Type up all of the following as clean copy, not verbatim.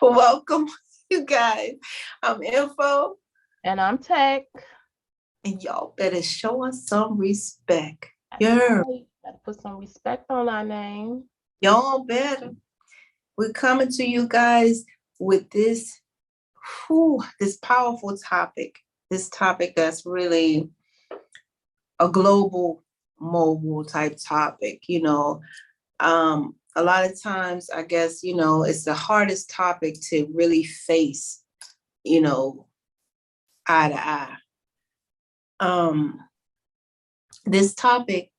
Welcome, you guys. I'm Info, And I'm Tech. and y'all better show us some respect. That's Yeah, right. Gotta put some respect on our name. y'all better. We're coming to you guys with this powerful topic. This topic that's really a global, mobile type topic. A lot of times, I guess it's the hardest topic to really face. You know, eye to eye. Um, this topic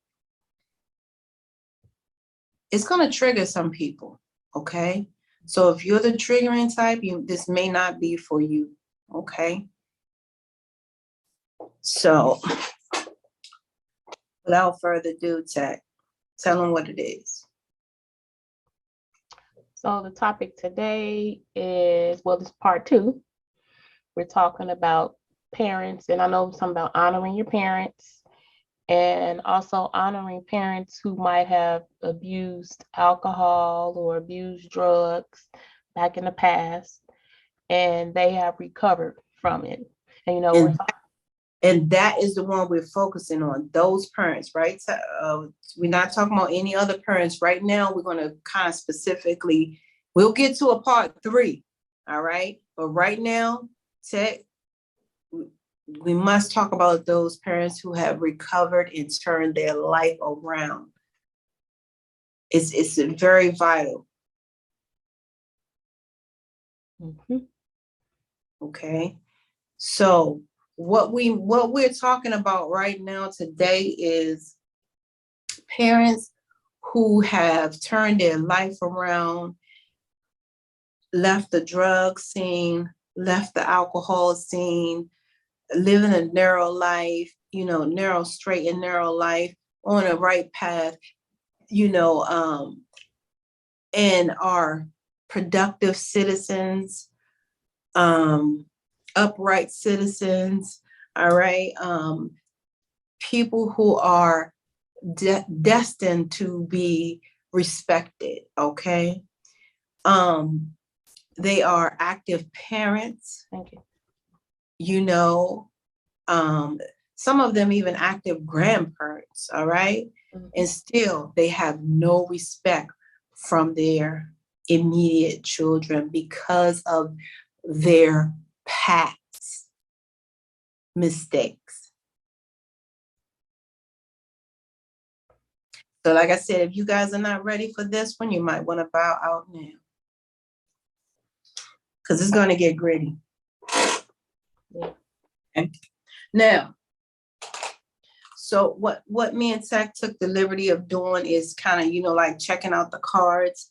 is going to trigger some people. Okay. So if you're the triggering type, this may not be for you. Okay. So without further ado, Tech, tell them what it is. So the topic today is, well, this is part two. We're talking about parents, and I know something about honoring your parents and also honoring parents who might have abused alcohol or abused drugs back in the past, and they have recovered from it. And we're And and that is the one we're focusing on, those parents, right? So, we're not talking about any other parents right now. We're going to kind of specifically, we'll get to a part three. All right. But right now, Tech, we must talk about those parents who have recovered and turned their life around. It's very vital. Mhm. Okay. So what we're talking about right now today is parents who have turned their life around, left the drug scene, left the alcohol scene, living a narrow life, narrow, straight and narrow life on a right path, you know, um, and are productive citizens, um, upright citizens, all right, people who are destined to be respected, okay? Um, they are active parents, Thank you. you know, um, some of them even active grandparents, all right? Mhm. And still they have no respect from their immediate children because of their past mistakes. So, like I said, if you guys are not ready for this one, you might want to bow out now because it's going to get gritty. Yeah. Okay? Now, so what me and Tech took the liberty of doing is kind of, like checking out the cards.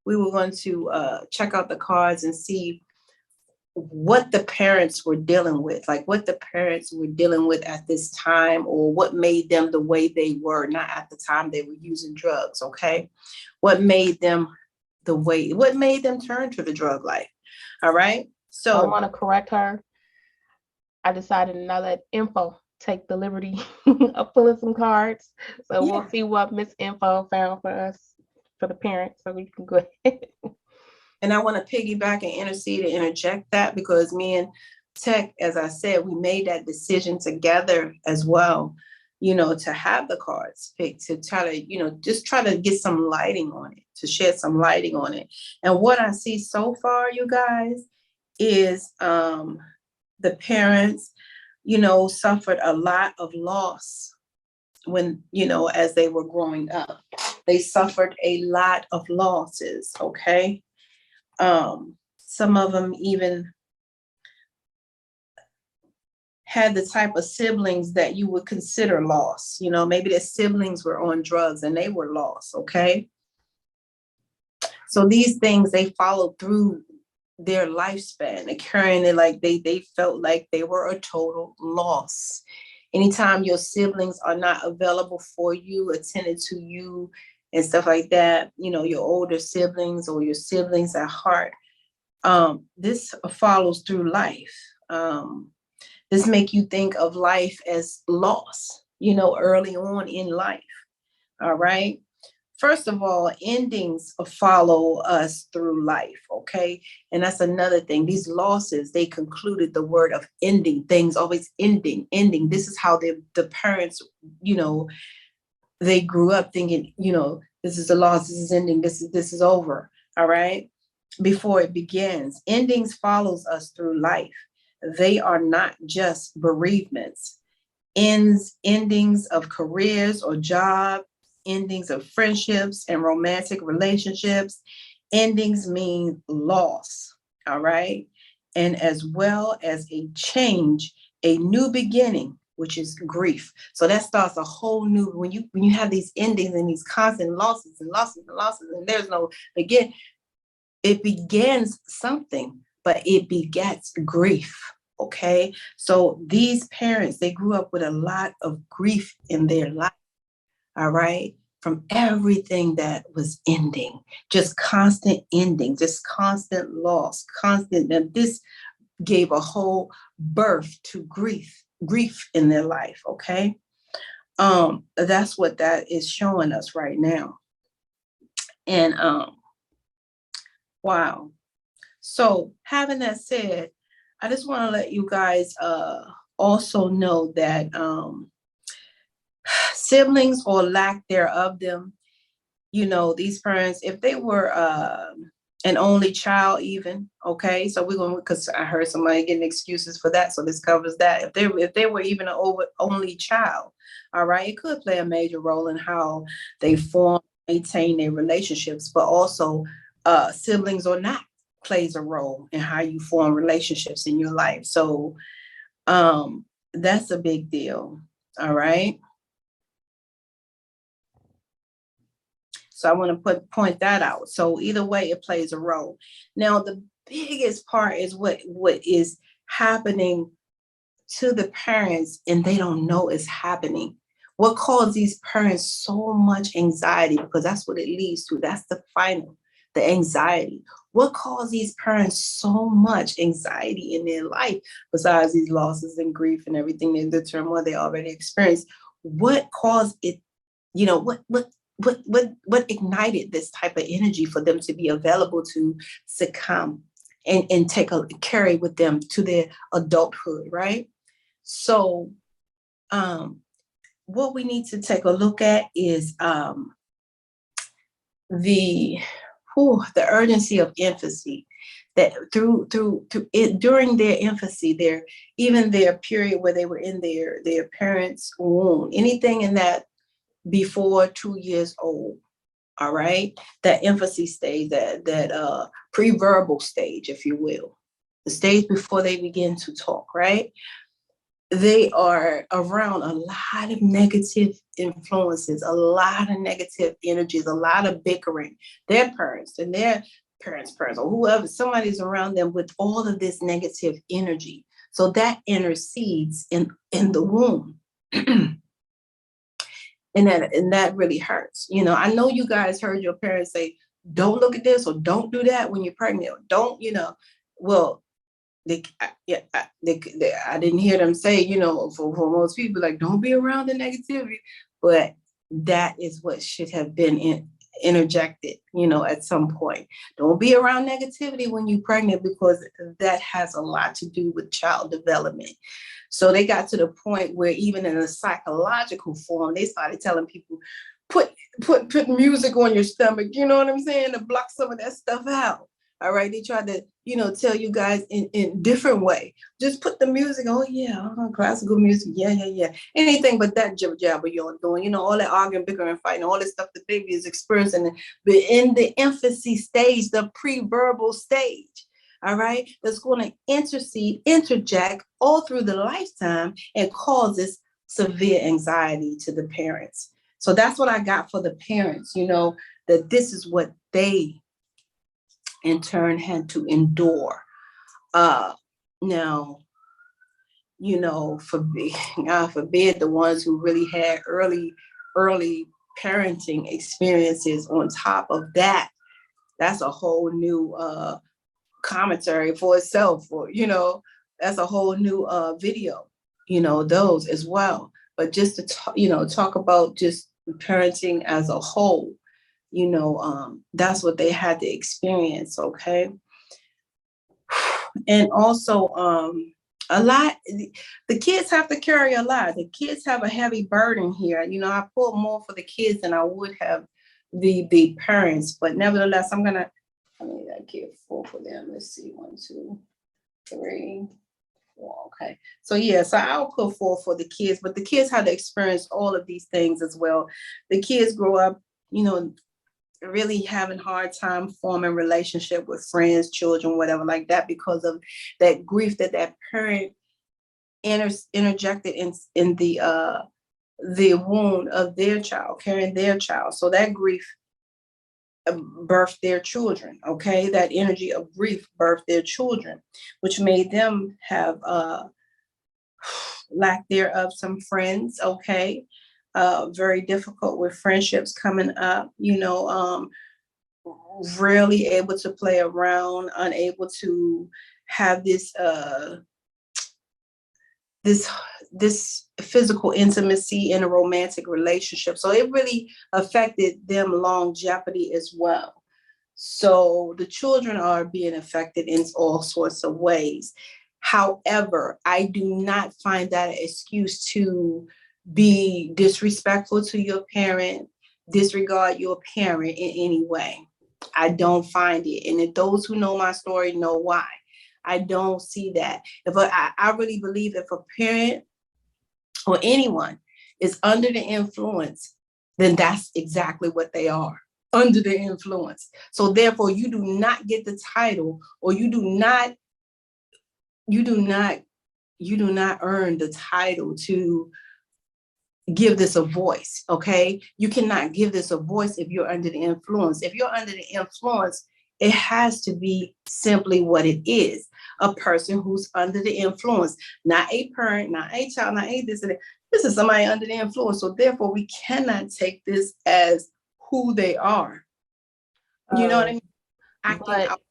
We were going to check out the cards and see what the parents were dealing with, like what the parents were dealing with at this time, or what made them the way they were, not at the time they were using drugs, okay? What made them what made them turn to the drug life? All right. I So want to correct her. I decided to now let Info take the liberty of pulling some cards. So we'll yeah, see what Miss Info found for us, for the parents, so we can go ahead. and I want to piggyback and intercede and interject that because me and Tech, as I said, we made that decision together as well, to have the cards picked to try to, just try to get some lighting on it, to shed some lighting on it. And what I see so far, you guys, is the parents, suffered a lot of loss when, as they were growing up. They suffered a lot of losses, okay? Some of them even had the type of siblings that you would consider lost. Maybe their siblings were on drugs and they were lost, okay? So these things, they followed through their lifespan, occurring in, like they felt like they were a total loss. Anytime your siblings are not available for you, attended to you, and stuff like that, your older siblings or your siblings at heart, this follows through life. This make you think of life as loss, early on in life. All right. first of all, endings follow us through life, okay? And that's another thing. These losses, they concluded the word of ending, things always ending, ending. This is how the parents, you know, they grew up thinking, you know, this is the loss, this is ending, this is over, all right? Before it begins. Endings follows us through life. They are not just bereavements. Endings of careers or job, endings of friendships and romantic relationships. Endings mean loss, all right? And as well as a change, a new beginning, which is grief. So that starts a whole new, when you have these endings and these constant losses and losses and losses, and there's no begin, it begins something, but it begets grief. Okay. So these parents, they grew up with a lot of grief in their life. All right. From everything that was ending, just constant ending, just constant loss, constant. And this gave a whole birth to grief in their life. Okay. That's what that is showing us right now. And wow. So, having that said, I just want to let you guys also know that siblings or lack thereof them, you know, these parents, if they were an only child, even okay, so we're going, because I heard somebody getting excuses for that, so this covers that. If they were even an only child, all right, it could play a major role in how they form, maintain their relationships, but also siblings or not plays a role in how you form relationships in your life. So that's a big deal. All right. So I want to point that out. So either way, it plays a role. Now, the biggest part is what is happening to the parents, and they don't know it's happening. What causes these parents so much anxiety? Because that's what it leads to. That's the final, the anxiety. What causes these parents so much anxiety in their life, besides these losses and grief and everything, the turmoil they already experienced? What caused it? You know, what ignited this type of energy for them to be available to succumb and carry with them to their adulthood, right? So what we need to take a look at is the the urgency of infancy, that through it during their infancy, their period where they were in their parents' womb, anything in that before 2 years old, all right, that infancy stage, that pre-verbal stage, if you will, the stage before they begin to talk, right? They are around a lot of negative influences, a lot of negative energies, a lot of bickering. Their parents and their parents, or whoever, somebody's around them with all of this negative energy. So that intercedes in the womb. And that really hurts. You know, I know you guys heard your parents say, don't look at this or don't do that when you're pregnant, or don't, well, I didn't hear them say, for most people, like, don't be around the negativity, but that is what should have been interjected, at some point. Don't be around negativity when you're pregnant, because that has a lot to do with child development. So they got to the point where even in a psychological form, they started telling people, put music on your stomach, you know what I'm saying, to block some of that stuff out. All right. They tried to, tell you guys in different way. Just put the music. Oh yeah, classical music. Yeah. Anything but that jibber jabber you're doing. All that arguing, bickering, fighting, all this stuff the baby is experiencing. But in the infancy stage, the pre-verbal stage, all right, that's going to interject all through the lifetime and causes severe anxiety to the parents. So that's what I got for the parents, that this is what they in turn had to endure. Now, God forbid, the ones who really had early parenting experiences on top of that, that's a whole new commentary for itself, or, that's a whole new video, those as well. But just to talk about just parenting as a whole, That's what they had to experience. Okay. And also, a lot, the kids have to carry a lot. The kids have a heavy burden here. I pull more for the kids than I would have the parents, but nevertheless, I mean, I give 4 for them. Let's see, 1, 2, 3, 4. Okay. So yeah, so I'll put 4 for the kids, but the kids had to experience all of these things as well. The kids grow up, really having hard time forming relationship with friends, children, whatever like that, because of that grief that parent interjected in the wound of their child, carrying their child. So that grief birthed their children. Okay, that energy of grief birthed their children, which made them have lack thereof some friends. Okay, very difficult with friendships coming up. Rarely able to play around, unable to have this physical intimacy in a romantic relationship. So it really affected them longevity as well. So the children are being affected in all sorts of ways. However, I do not find that an excuse to be disrespectful to your parent, disregard your parent in any way. I don't find it. And if those who know my story know why. I don't see that. I really believe if a parent or anyone is under the influence, then that's exactly what they are, under the influence. So therefore, you do not get the title, or you do not earn the title to give this a voice. Okay, you cannot give this a voice if you're under the influence. If you're under the influence, it has to be simply what it is: a person who's under the influence, not a parent, not a child, not a this and that. This is somebody under the influence. So therefore, we cannot take this as who they are. You know what I mean? Acting But out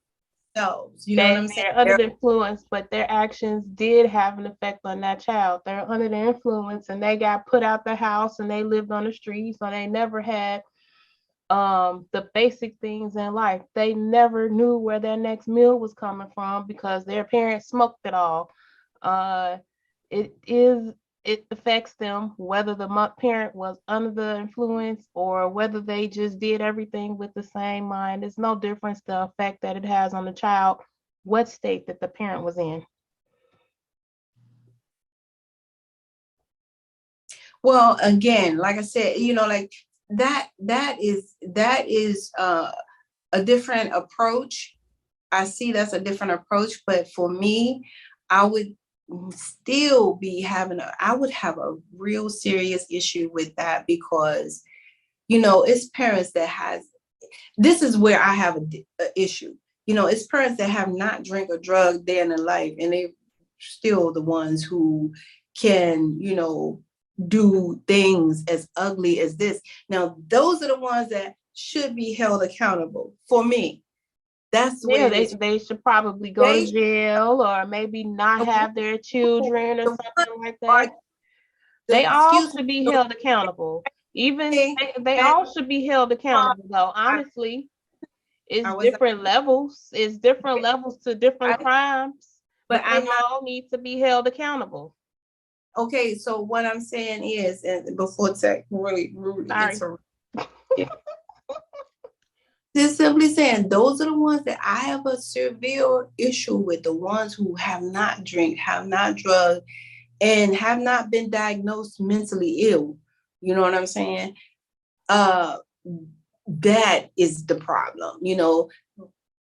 themselves. You know what I'm saying? they're under the influence, but their actions did have an effect on that child. They're under the influence and they got put out the house and they lived on the streets, so they never had the basic things in life. They never knew where their next meal was coming from because their parents smoked it all. Uh, it affects them whether the parent was under the influence or whether they just did everything with the same mind. It's no difference the effect that it has on the child, what state that the parent was in. Well, again, like I said, like that is a different approach. I see that's a different approach, but for me, I would still be I would have a real serious issue with that, because it's parents that this is where I have a issue. It's parents that have not drank or drug day in their life, and they still the ones who can, do things as ugly as this. Now, those are the ones that should be held accountable for me. That's the way it is. They should probably go to jail or maybe not have their children or something like that. They all should be held accountable. Even they all should be held accountable, though. Honestly, it's different levels. It's different levels to different crimes, but they all need to be held accountable. Okay, so what I'm saying is, and before Tech really just simply saying, those are the ones that I have a severe issue with, the ones who have not drank, have not drugged, and have not been diagnosed mentally ill. You know what I'm saying? That is the problem,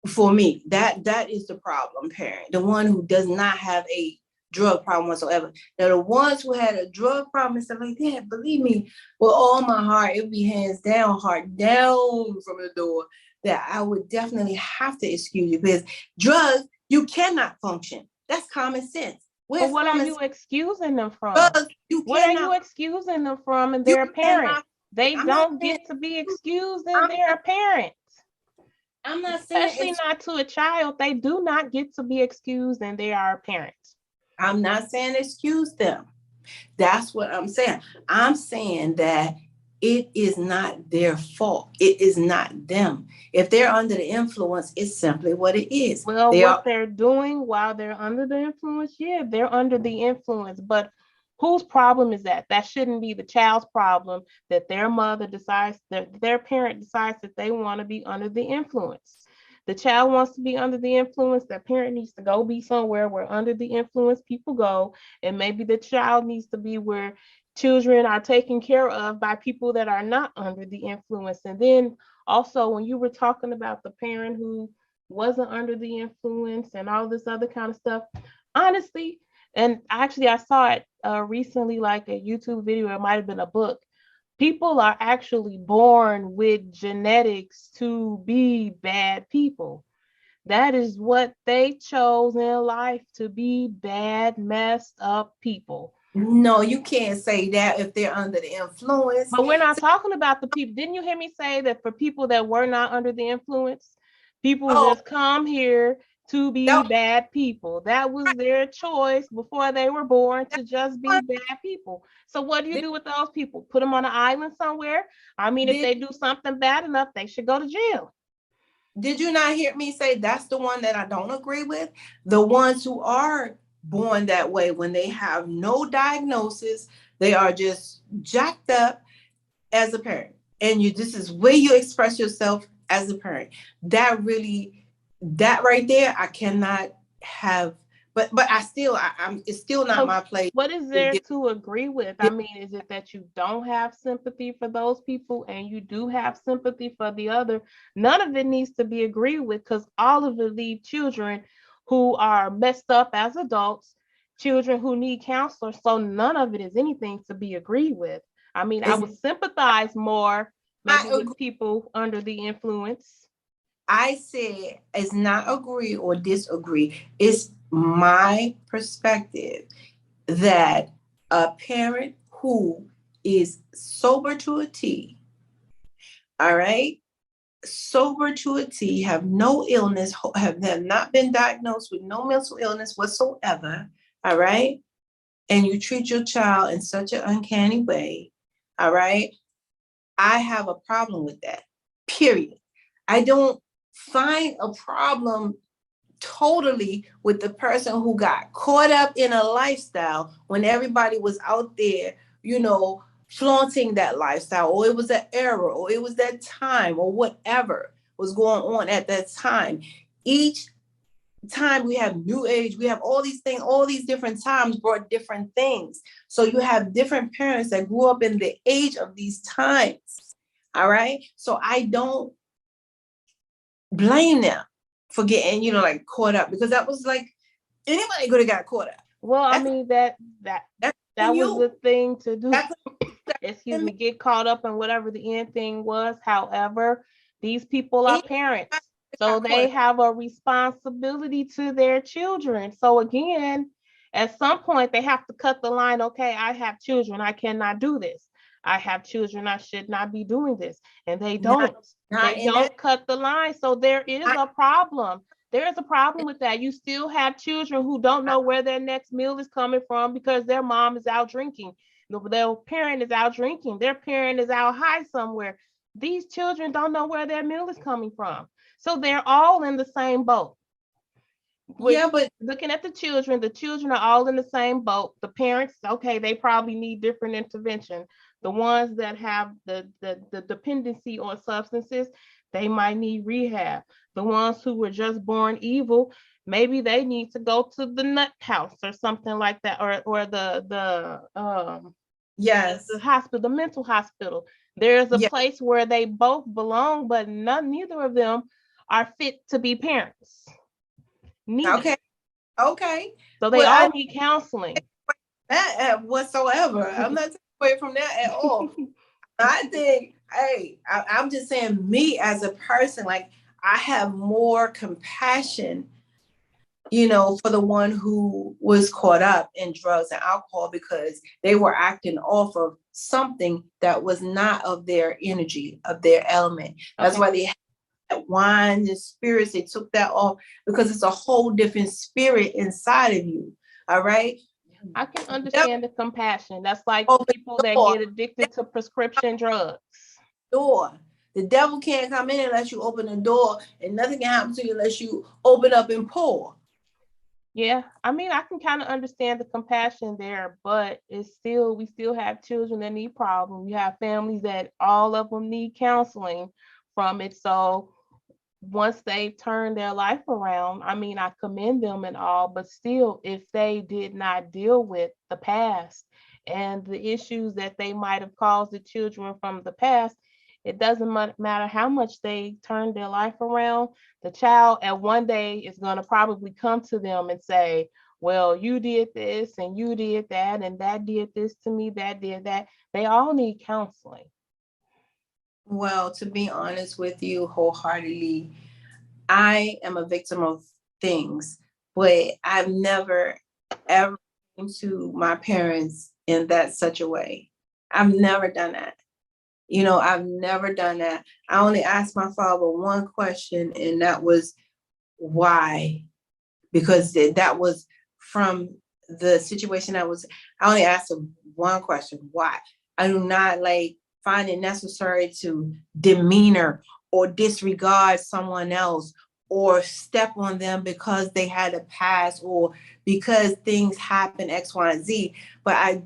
for me. That is the problem, parent. The one who does not have a drug problem whatsoever. Now, the ones who had a drug problem and stuff like that, believe me, with all my heart, it would be hands down, heart down from the door, that I would definitely have to excuse you, because drugs, you cannot function. That's common sense. But what are you excusing them from? What are you excusing them from? And they're parents. They don't get to be excused and they're parents. I'm not saying, especially not to a child. They do not get to be excused and they are parents. I'm not saying excuse them. That's what I'm saying. I'm saying that it is not their fault. It is not them. If they're under the influence, it's simply what it is. Well, They what are. they're doing while they're under the influence, yeah, they're under the influence. But whose problem is that? That shouldn't be the child's problem that their mother decides, that their parent decides that they want to be under the influence. The child wants to be under the influence, their parent needs to go be somewhere where under the influence people go. And maybe the child needs to be where children are taken care of by people that are not under the influence. And then also, when you were talking about the parent who wasn't under the influence and all this other kind of stuff, honestly, and actually I saw it recently, like a YouTube video, it might have been a book. People are actually born with genetics to be bad people. That is what they chose in life, to be bad, messed up people. No, you can't say that if they're under the influence. But we're not talking about the people. Didn't you hear me say that for people that were not under the influence, people Oh, just come here to be that, bad people? That was their choice before they were born, to just be bad people. So what do you did, do with those people? Put them on an island somewhere? I mean, if did, they do something bad enough, they should go to jail. did you not hear me say that's the one that I don't agree with? The ones who are born that way, when they have no diagnosis, they are just jacked up as a parent. And this is where you express yourself as a parent. That really, that right there, I cannot have, but I'm it's still not So my place what is to there to agree with? I mean, is it that you don't have sympathy for those people and you do have sympathy for the other? None of it needs to be agreed with, because all of it leave children who are messed up as adults, children who need counselors. So none of it is anything to be agreed with. I mean, I It's would sympathize more maybe not with people under the influence. I said it's not agree or disagree. It's my perspective that a parent who is sober to a T, all right, sober to a T, have no illness, have not been diagnosed with no mental illness whatsoever, all right, and you treat your child in such an uncanny way, all right, I have a problem with that, period. I don't find a problem totally with the person who got caught up in a lifestyle when everybody was out there, flaunting that lifestyle, or it was an era, or it was that time, or whatever was going on at that time. Each time we have new age, we have all these things, all these different times brought different things. So you have different parents that grew up in the age of these times. All right. So I don't blame them for getting, like caught up, because that was like anybody could have got caught up. Well, I That's mean, that was you. the thing to do. That's Excuse me, get caught up in whatever the end thing was. However, these people are parents, so they have a responsibility to their children. So again, at some point they have to cut the line. Okay, I have children, I cannot do this. I have children, I should not be doing this. And they don't. not They in that. don't cut the line. So there is a problem. There is a problem with that. You still have children who don't know where their next meal is coming from because their mom is out drinking. Their parent is out drinking. Their parent is out high somewhere. These children don't know where their meal is coming from. So they're all in the same boat. Yeah, but Looking at the children are all in the same boat. The parents, okay, they probably need different intervention. The ones that have the dependency on substances, they might need rehab. The ones who were just born evil, maybe they need to go to the nut house or something like that, or yes, the hospital, the mental hospital. There's a yeah, place where they both belong, but neither of them are fit to be parents. Neither. okay, okay. So they Well, all I need counseling. that whatsoever. I'm not taking away from that at all. I think, hey, I'm just saying, me as a person, like I have more compassion, for the one who was caught up in drugs and alcohol because they were acting off of something that was not of their energy, of their element. That's why they had wine and spirits. They took that off because it's a whole different spirit inside of you. All right. I can devil understand the compassion. That's like open people the that door. get addicted to prescription drugs. Door. The devil can't come in unless you open the door, and nothing can happen to you unless you open up and pour. Yeah, I mean, I can kind of understand the compassion there, but it's still, we still have children that need problems. You have families that all of them need counseling from it. So once they turn their life around, I mean, I commend them and all, but still, if they did not deal with the past and the issues that they might have caused the children from the past, it doesn't matter how much they turn their life around. The child at one day is going to probably come to them and say, well, you did this and you did that, and that did this to me, that did that. They all need counseling. Well, to be honest with you wholeheartedly, I am a victim of things, but I've never ever came to my parents in that such a way. I've never done that. I've never done that. I only asked my father one question, and that was why, because that was from the situation I only asked him one question, why? I do not like find it necessary to demeanor or disregard someone else or step on them because they had a past or because things happen X, Y, and Z. But I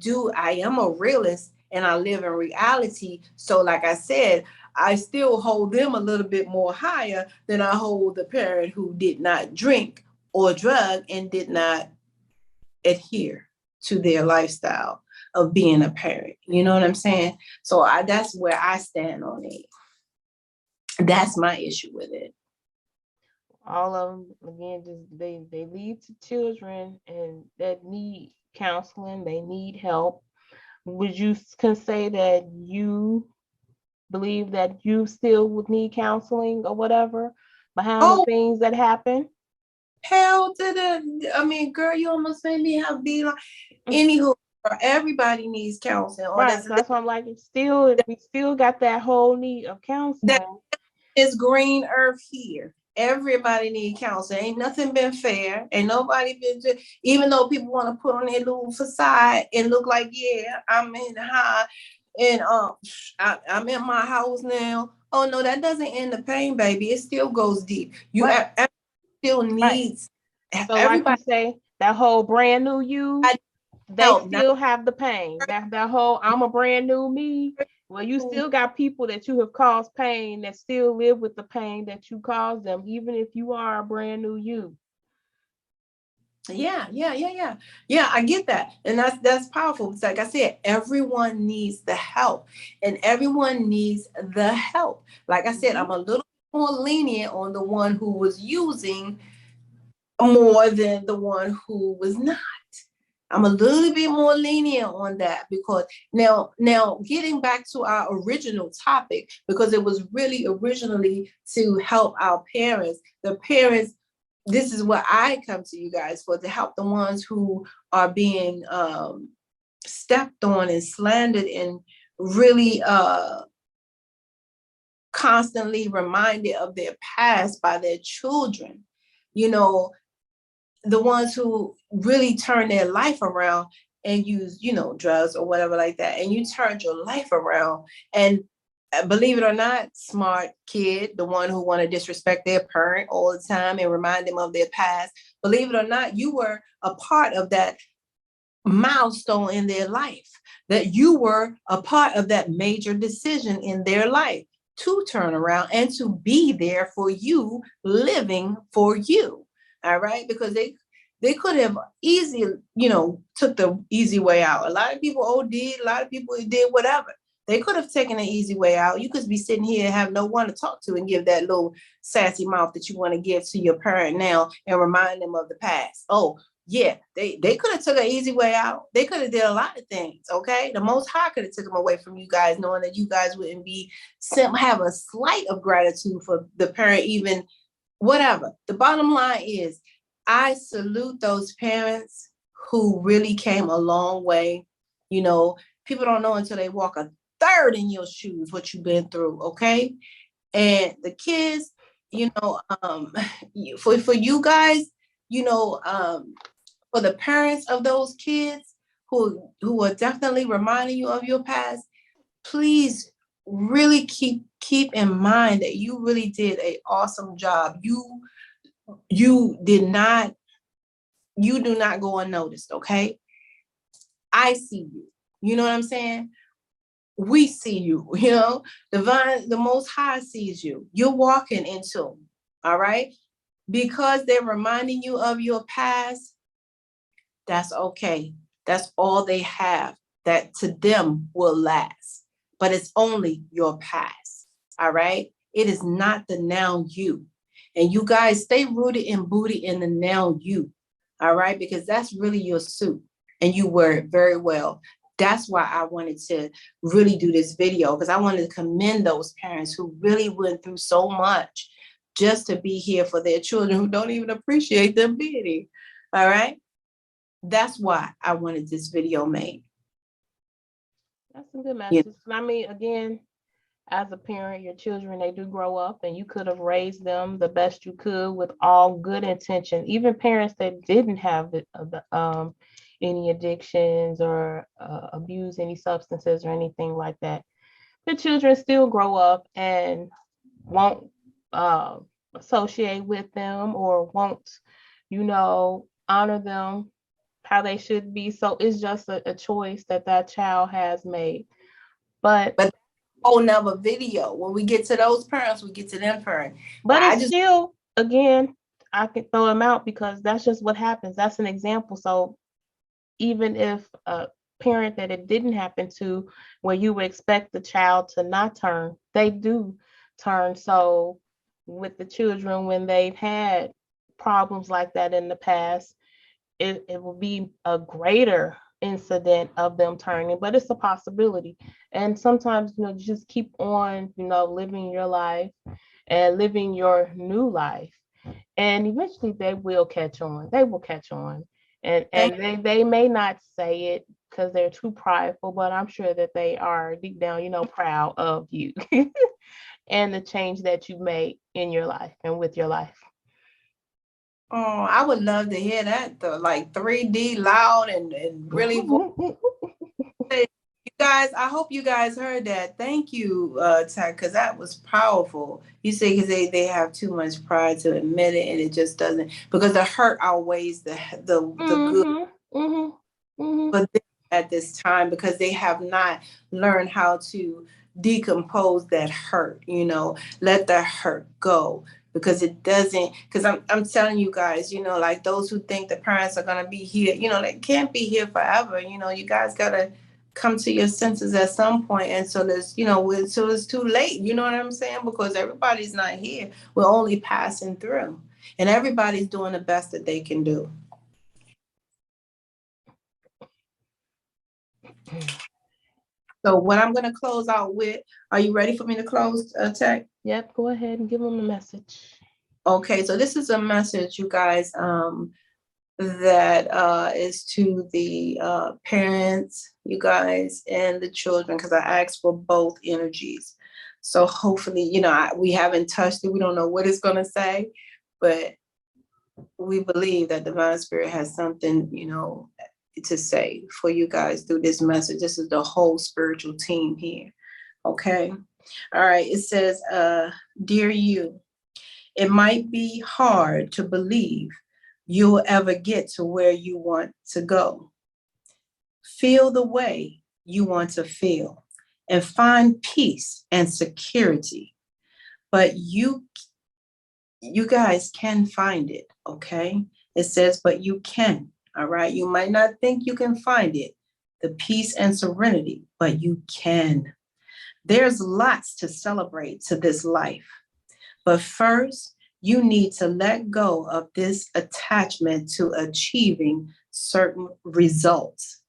am a realist and I live in reality. So like I said, I still hold them a little bit more higher than I hold the parent who did not drink or drug and did not adhere to their lifestyle of being a parent. You know what I'm saying? So that's where I stand on it. That's my issue with it. All of them, again, just they lead to children and that need counseling, they need help. Would you can say that you believe that you still would need counseling or whatever behind the Oh, things that happen? hell to I mean, girl, you almost made me have be like, anywho, everybody needs counseling on Right. this. So that's why I'm like, it's still, we still got that whole need of That counseling. is green earth here. Everybody need counseling. Ain't nothing been fair. Ain't nobody been even though people want to put on their little facade and look like, yeah, I'm in high and I'm in my house now. Oh no, that doesn't end the pain, baby. It still goes deep. Right. Still Right. needs So like you everybody say, that whole brand new you, they help. Not still have the pain. That whole I'm a brand new me. Well, you still got people that you have caused pain that still live with the pain that you caused them, even if you are a brand new you. Yeah, I get that. And that's powerful. It's like I said, everyone needs the help and everyone needs the help. Like I said, I'm a little more lenient on the one who was using more than the one who was not. I'm a little bit more lenient on that because now getting back to our original topic, because it was really originally to help our parents. The parents, this is what I come to you guys for, to help the ones who are being stepped on and slandered and really constantly reminded of their past by their children. You know, the ones who really turn their life around and use, drugs or whatever like that, and you turned your life around. And believe it or not, smart kid, the one who want to disrespect their parent all the time and remind them of their past, believe it or not, you were a part of that milestone in their life, that you were a part of that major decision in their life to turn around and to be there for you, living for you. All right, because they could have easily, took the easy way out. A lot of people OD, a lot of people did whatever. They could have taken an easy way out. You could be sitting here and have no one to talk to and give that little sassy mouth that you want to give to your parent now and remind them of the past. Oh, yeah, they could have took an easy way out. They could have did a lot of things. Okay, the Most High could have took them away from you guys, knowing that you guys wouldn't be have a slight of gratitude for the parent, even whatever. The bottom line is, I salute those parents who really came a long way. People don't know until they walk a third in your shoes what you've been through. Okay, and the kids, for you guys, you know, um, for the parents of those kids who are definitely reminding you of your past, please really keep in mind that you really did an awesome job. You did not, you do not go unnoticed, okay? I see you. You know what I'm saying? We see you, you know, the Most High sees you. You're walking into, all right? Because they're reminding you of your past, that's okay. That's all they have that to them will last. But it's only your past, all right? It is not the now you. And you guys stay rooted and booted in the now you, all right? Because that's really your suit and you wear it very well. That's why I wanted to really do this video, because I wanted to commend those parents who really went through so much just to be here for their children who don't even appreciate them being here, all right? That's why I wanted this video made. That's a good message. I mean, again, as a parent, your children, they do grow up, and you could have raised them the best you could with all good intention. Even parents that didn't have any addictions or abuse any substances or anything like that, the children still grow up and won't uh, associate with them or won't, honor them how they should be. So it's just a choice that child has made. But whole nother video. When we get to those parents, we get to them parents. But it's still, again, I can throw them out because that's just what happens. That's an example. So even if a parent that it didn't happen to, where you would expect the child to not turn, they do turn. So with the children, when they've had problems like that in the past, it will be a greater incident of them turning, but it's a possibility. And sometimes, just keep on, living your life and living your new life. And eventually they will catch on. They will catch on. And they may not say it because they're too prideful, but I'm sure that they are deep down, proud of you and the change that you made in your life and with your life. Oh, I would love to hear that though, like 3D loud and really you guys, I hope you guys heard that. Thank you, Ty, because that was powerful. You say because they have too much pride to admit it, and it just doesn't, because the hurt outweighs the good. But at this time, because they have not learned how to decompose that hurt, let the hurt go. Because it doesn't, because I'm telling you guys, like those who think the parents are gonna be here, they can't be here forever. You guys gotta come to your senses at some point, and so there's, so it's too late. You know what I'm saying? Because everybody's not here. We're only passing through, and everybody's doing the best that they can do. So what I'm going to close out with, are you ready for me to close, Tech? Yep, go ahead and give them a message. Okay, so this is a message, you guys, that is to the parents, you guys, and the children, because I asked for both energies. So hopefully, we haven't touched it. We don't know what it's going to say, but we believe that Divine Spirit has something, to say for you guys through this message. This is the whole spiritual team here. Okay. All right. It says, dear you, it might be hard to believe you'll ever get to where you want to go. Feel the way you want to feel and find peace and security. But you guys can find it. Okay. It says, but you can. All right. You might not think you can find it, the peace and serenity, but you can. There's lots to celebrate to this life. But first, you need to let go of this attachment to achieving certain results.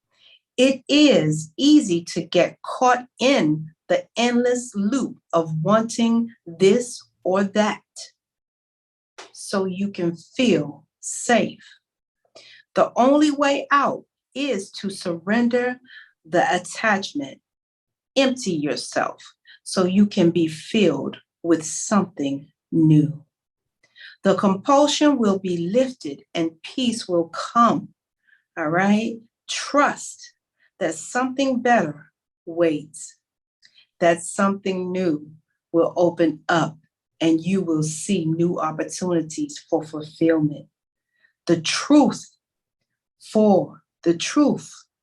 It is easy to get caught in the endless loop of wanting this or that so you can feel safe. The only way out is to surrender the attachment, empty yourself so you can be filled with something new. The compulsion will be lifted and peace will come All right. Trust that something better waits, that something new will open up and you will see new opportunities for fulfillment. The truth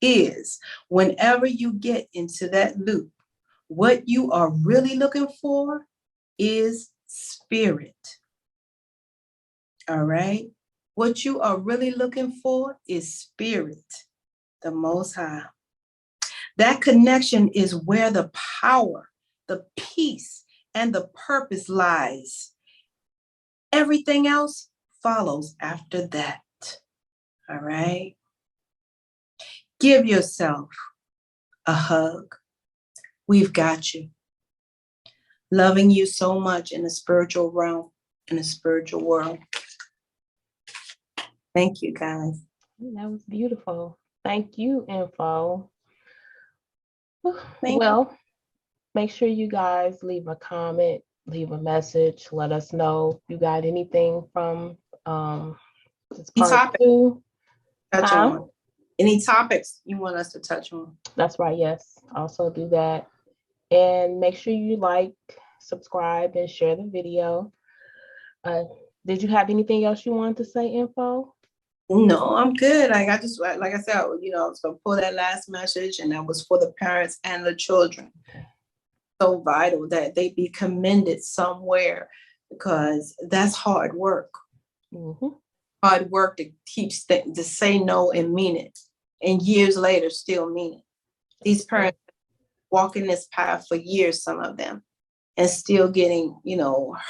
is, whenever you get into that loop, what you are really looking for is spirit. All right. What you are really looking for is spirit, the Most High. That connection is where the power, the peace, and the purpose lies. Everything else follows after that. All right. Give yourself a hug. We've got you. Loving you so much in the spiritual realm, in the spiritual world. Thank you, guys. That was beautiful. Thank you, Info. Thank Well, make sure you guys leave a comment, leave a message, let us know if you got anything from this Any part topic two. touch Huh? on? Any topics you want us to touch on? That's right, yes. Also do that. And make sure you like, subscribe, and share the video. Did you have anything else you wanted to say, Info? No, I'm good. Like I said, I was gonna pull that last message, and that was for the parents and the children. So vital that they be commended somewhere, because that's hard work. Mm-hmm. Hard work to to say no and mean it, and years later still mean it. These parents walking this path for years, some of them, and still getting,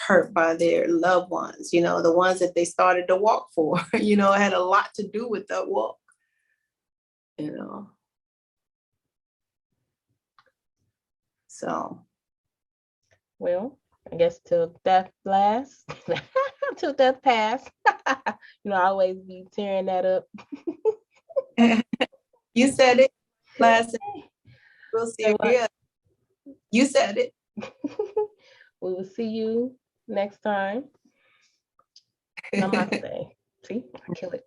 hurt by their loved ones, the ones that they started to walk for, had a lot to do with that walk, So. Well, I guess till death last, till death pass. I always be tearing that up. You said it last. We'll see Say again. You said it. We will see you next time. Namaste. See, I kill it.